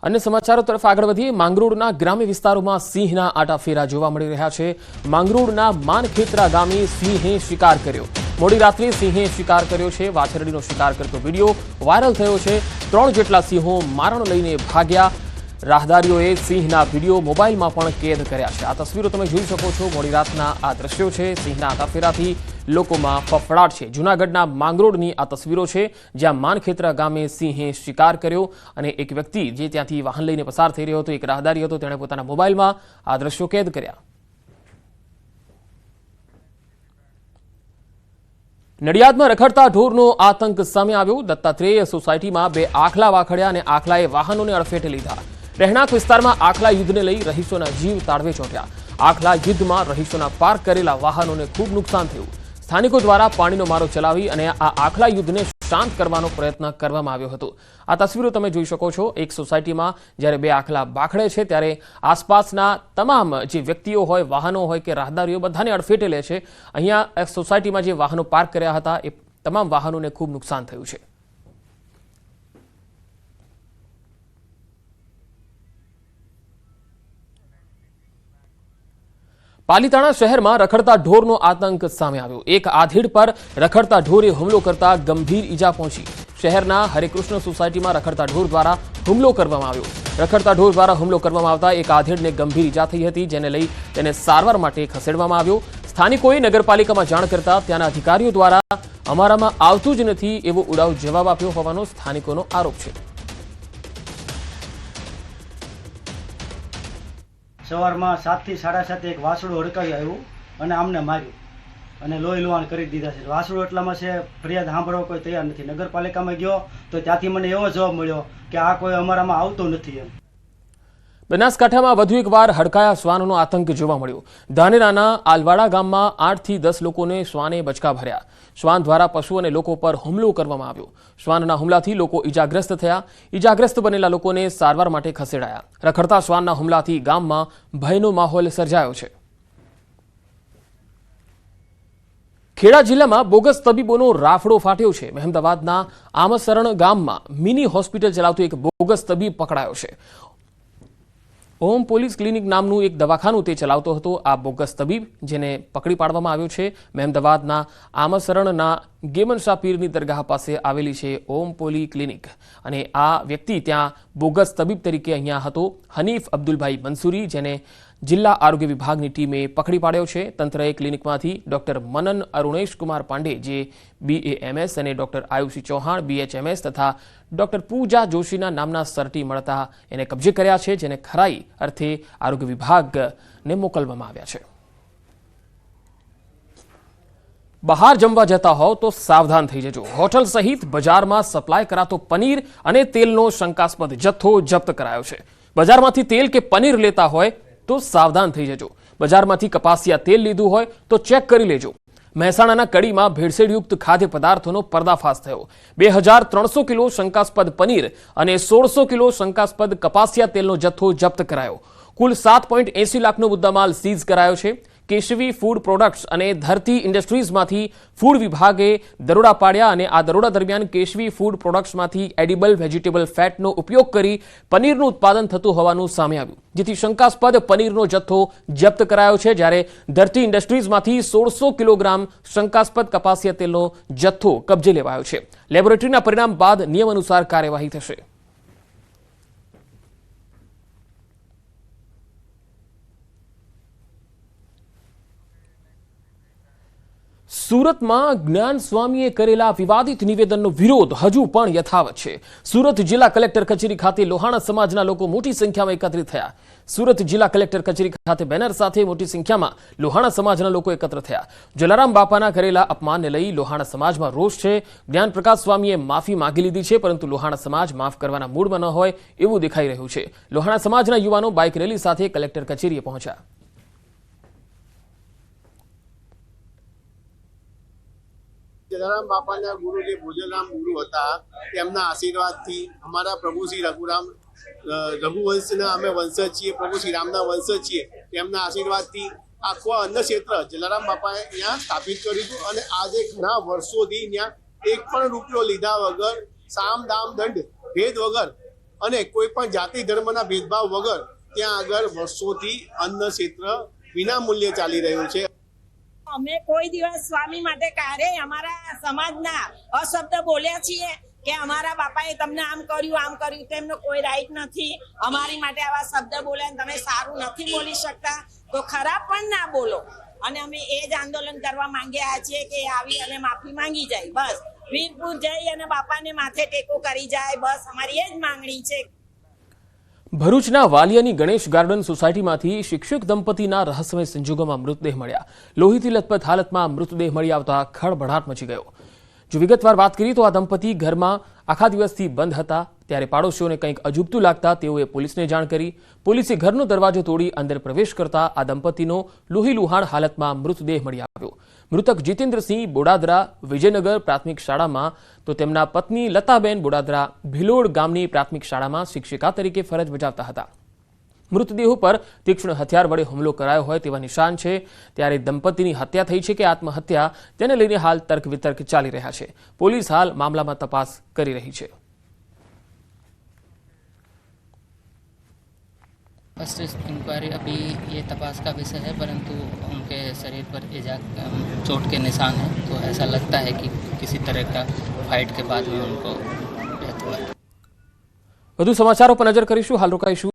अन्य समाचारों तरफ आगळ वधीए માંગરોળના ગ્રામ્ય વિસ્તારોમાં સિંહના આટાફેરા જોવા મળી રહ્યા છે। માંગરોળના માનખેતરા ગામે સિંહે શિકાર કર્યો। મોડી રાત્રે સિંહે શિકાર કર્યો છે। વાછરડીનો શિકાર કરતો વિડિયો વાયરલ થયો છે। 3 જેટલા સિંહો મારણ લઈને ભાગ્યા। રાહદારીઓએ સિંહના વિડિયો મોબાઈલમાં પણ કેદ કર્યા છે। આ તસવીરો તમે જોઈ શકો છો। મોડી રાતના આ દ્રશ્યો છે। સિંહના આટાફેરાથી લોકોમાં ફફડાટ છે। જૂનાગઢના માંગરોળની આ તસવીરો છે, જ્યાં માનખેતરા ગામે સિંહે શિકાર કર્યો અને એક વ્યક્તિ જે ત્યાંથી વાહન લઈને પસાર થઈ રહ્યો હતો, એક રાહદારી હતો, તેણે પોતાના મોબાઈલમાં આ દ્રશ્યો કેદ કર્યા। નડિયાદમાં રખડતા ઢોરનો આતંક સામે આવ્યો। દત્તાત્રેય સોસાયટીમાં 2 આખલા વાખડ્યા અને આખલાએ વાહનોને અડફેટે લીધા। રહેણાંક વિસ્તારમાં આખલા યુદ્ધને લઈ રહીશોના જીવ તાળવે ચોંટ્યા। આખલા યુદ્ધમાં રહીશોના પાર્ક કરેલા વાહનોને ખૂબ નુકસાન થયું। સ્થાનિકો દ્વારા પાણીનો મારો ચલાવી અને આ આખલા યુદ્ધને શાંત કરવાનો પ્રયત્ન કરવામાં આવ્યો હતો। આ તસવીરો તમે જોઈ શકો છો। એક સોસાયટીમાં જ્યારે 2 આખલા બાખડે છે, ત્યારે આસપાસના તમામ જે વ્યક્તિઓ હોય, વાહનો હોય કે રાહદારીઓ બધાને અડફેટે લે છે। અહીંયા સોસાયટીમાં જે વાહનો પાર્ક કર્યા હતા એ તમામ વાહનોને ખૂબ નુકસાન થયું છે। પાલીતાણા શહેરમાં રખડતા ઢોરનો આતંક સામે આવ્યો। એક આધેડ પર રખડતા ઢોરે હુમલો કરતા ગંભીર ઈજા પહોંચી। શહેરના હરેકૃષ્ણ સોસાયટીમાં રખડતા ઢોર દ્વારા હુમલો કરવામાં આવ્યો। રખડતા ઢોર દ્વારા હુમલો કરવામાં આવતા એક આધેડને ગંભીર ઈજા થઈ હતી, જેને લઈ તેને સારવાર માટે ખસેડવામાં આવ્યો। સ્થાનિકોએ નગરપાલિકામાં જાણ કરતા ત્યાંના અધિકારીઓ દ્વારા અમારામાં આવતું જ નથી એવો ઉડાવ જવાબ આપ્યો હોવાનો સ્થાનિકોનો આરોપ છે। સવારમાં 7 થી 7:30 એક વાસડું હડકાવી આવ્યું અને આમને માર્યું અને લોહી લુહાણ કરી દીધા છે। વાસડું એટલામાં છે, ફરિયાદ સાંભળવા કોઈ તૈયાર નથી। નગરપાલિકામાં ગયો તો ત્યાંથી મને એવો જવાબ મળ્યો કે આ કોઈ અમારામાં આવતું નથી એમ। બનાસકાંઠામાં વધુ એકવાર હડકાયા શ્વાનનો આતંક જોવા મળ્યો। ધાનેરાના આલવાડા ગામમાં 8 થી 10 લોકોને શ્વાને બચકા ભર્યા। શ્વાન દ્વારા પશુ અને લોકો પર હુમલો કરવામાં આવ્યો। શ્વાનના હુમલાથી લોકો ઈજાગ્રસ્ત થયા। ઈજાગ્રસ્ત બનેલા લોકોને સારવાર માટે ખસેડાયા। રખડતા શ્વાનના હુમલાથી ગામમાં ભયનો માહોલ સર્જાયો છે। ખેડા જિલ્લામાં બોગસ તબીબોનો રાફડો ફાટ્યો છે। મહેમદાવાદના આમસરણ ગામમાં મિની હોસ્પિટલ ચલાવતો એક બોગસ તબીબ પકડાયો છે। ઓમ પોલીસ ક્લિનિક નામનું એક દવાખાનું તે ચલાવતો હતો। આ બોગસ તબીબ જેને પકડી પાડવામાં આવ્યો છે। મહેમદાવાદના આમસરણના ગેમનશાહ પીરની દરગાહ પાસે આવેલી છે ઓમ પોલી ક્લિનિક અને આ વ્યક્તિ ત્યાં બોગસ તબીબ તરીકે અહીંયા હતો। હનીફ અબ્દુલભાઈ મંસૂરી, જેને જિલ્લા આરોગ્ય વિભાગની ટીમે પકડી પાડ્યો છે। તંત્રએ ક્લિનિકમાંથી ડોક્ટર મનન અરુણેશ કુમાર પાંડે જે BAMS અને ડોક્ટર આયુષી ચૌહાણ BHMS તથા ડોક્ટર પૂજા જોશીના નામના સર્ટી મળતા એને કબજે કર્યા છે, જેને ખરાઈ અર્થે આરોગ્ય વિભાગને મોકલવામાં આવ્યા છે। બહાર જમવા જતા હોવ તો સાવધાન થઈ જજો। હોટલ સહિત બજારમાં સપ્લાય કરાતો પનીર અને તેલનો શંકાસ્પદ જથ્થો જપ્ત કરાયો છે। બજારમાંથી તેલ કે પનીર લેતા હોય તો સાવધાન થઈ જજો। બજારમાંથી કપાસિયા તેલ લીધું હોય તો ચેક કરી લેજો। મહેસાણાના કડીમાં ભેળસેળયુક્ત ખાદ્ય પદાર્થોનો પર્દાફાશ થયો। 2300 કિલો શંકાસ્પદ પનીર અને 1600 કિલો શંકાસ્પદ કપાસિયા તેલનો જથ્થો જપ્ત કરાયો। કુલ 7.80 લાખનો મુદ્દામાલ સીઝ કરાયો છે। કેશવી ફૂડ પ્રોડક્ટ્સ અને ધરતી ઇન્ડસ્ટ્રીઝમાંથી ફૂડ વિભાગે દરોડા પાડ્યા અને આ દરોડા દરમિયાન કેશવી ફૂડ પ્રોડક્ટ્સમાંથી એડિબલ વેજીટેબલ ફેટનો ઉપયોગ કરી પનીરનું ઉત્પાદન થતું હોવાનું સામે આવ્યું, જેથી શંકાસ્પદ પનીરનો જથ્થો જપ્ત કરાયો છે। જ્યારે ધરતી ઇન્ડસ્ટ્રીઝમાંથી 1600 કિલોગ્રામ શંકાસ્પદ કપાસિયા તેલનો જથ્થો કબજે લેવાયો છે। લેબોરેટરીના પરિણામ બાદ નિયમ અનુસાર કાર્યવાહી થશે। સુરતમાં જ્ઞાન સ્વામીએ કરેલા વિવાદિત નિવેદનનો વિરોધ હજુ પણ યથાવત છે। સુરત જિલ્લા કલેક્ટર કચેરી ખાતે લોહાણા સમાજના લોકો મોટી સંખ્યામાં એકત્રિત થયા। સુરત જિલ્લા કલેક્ટર કચેરી ખાતે બેનર સાથે મોટી સંખ્યામાં લોહાણા સમાજના લોકો એકત્ર થયા। જલારામ બાપાના કરેલા અપમાનને લઈ લોહાણા સમાજમાં રોષ છે। જ્ઞાન પ્રકાશ સ્વામીએ માફી માંગી લીધી છે, પરંતુ લોહાણા સમાજ માફ કરવાના મૂડમાં ન હોય એવું દેખાઈ રહ્યું છે। લોહાણા સમાજના યુવાનો બાઇક રેલી સાથે કલેક્ટર કચેરીએ પહોંચ્યા। જલારામ બાપાના ગુરુ જે ભોજરામ ગુરુ હતા, તેમના આશીર્વાદથી અમારા પ્રભુ શ્રી રઘુવંશના અમે વંશજ છીએ, પ્રભુ શ્રી રામના વંશજ છીએ। તેમના આશીર્વાદથી આખું અન્ન ક્ષેત્ર જલારામ બાપાએ ત્યાં સ્થાપિત કર્યું હતું અને આજે ઘણા વર્ષોથી ત્યાં એક પણ રૂપિયો લીધા વગર, સામ દામ દંડ ભેદ વગર અને કોઈ પણ જાતિ ધર્મના ભેદભાવ વગર ત્યાં આગળ વર્ષોથી અન્ન ક્ષેત્ર વિના મૂલ્યે ચાલી રહ્યું છે. અમે કોઈ દિવસ સ્વામી માટે ક્યારેય અમારા સમાજના અશબ્દ બોલ્યા છીએ કે અમારા બાપાએ તમને આમ કર્યું તેમનો કોઈ રાઈટ નથી. અમારી માટે આવા શબ્દ બોલ્યા તમે સારું નથી બોલી શકતા તો ખરાબ પણ ના બોલો. અને અમે એ જ આંદોલન કરવા માંગ્યા છીએ કે આવી અને માફી માંગી જાય, બસ વીરપુર જઈ અને બાપાને માથે ટેકો કરી જાય, બસ અમારી એ જ માંગણી છે. ભરૂચના વાલિયાની ગણેશ ગાર્ડન સોસાયટીમાંથી શિક્ષક દંપતીના રહસ્યમય સંજોગોમાં મૃતદેહ મળ્યા. લોહીથી લથપથ હાલતમાં મૃતદેહ મળી આવતા ખળભળાટ મચી ગયો. જો વિગતવાર વાત કરીએ તો આ દંપતી ઘરમાં આખા દિવસથી બંધ હતા, ત્યારે પાડોશીઓને કંઈક અજુગતું લાગતા તેઓએ પોલીસને જાણ કરી. પોલીસે ઘરનો દરવાજો તોડી અંદર પ્રવેશ કરતા આ દંપતીનો લોહીલુહાણ હાલતમાં મૃતદેહ મળી આવ્યો. મૃતક જીતેન્દ્રસિંહ બોડાદરા વિજયનગર પ્રાથમિક શાળામાં તો તેમના પત્ની લતાબેન બોડાદરા ભિલોડ ગામની પ્રાથમિક શાળામાં શિક્ષિકા તરીકે ફરજ બજાવતા હતા. મૃતદેહો પર તીક્ષ્ણ હથિયાર વડે હુમલો કરાયો હોય તેવા નિશાન છે. ત્યારે દંપતીની હત્યા થઈ છે કે આત્મહત્યા તેને લઈને હાલ તર્ક વિતર્ક ચાલી રહ્યા છે. પોલીસ હાલ મામલામાં તપાસ કરી રહી છે. फर्स्ट इंक्वायरी अभी ये तपास का विषय है, परंतु उनके शरीर पर ईजा चोट के निशान हैं, तो ऐसा लगता है कि किसी तरह का फाइट के बाद में उनको डेथ हुआ है. વધુ સમાચારો પર નજર કરીશું. હાલ રોકાઈશું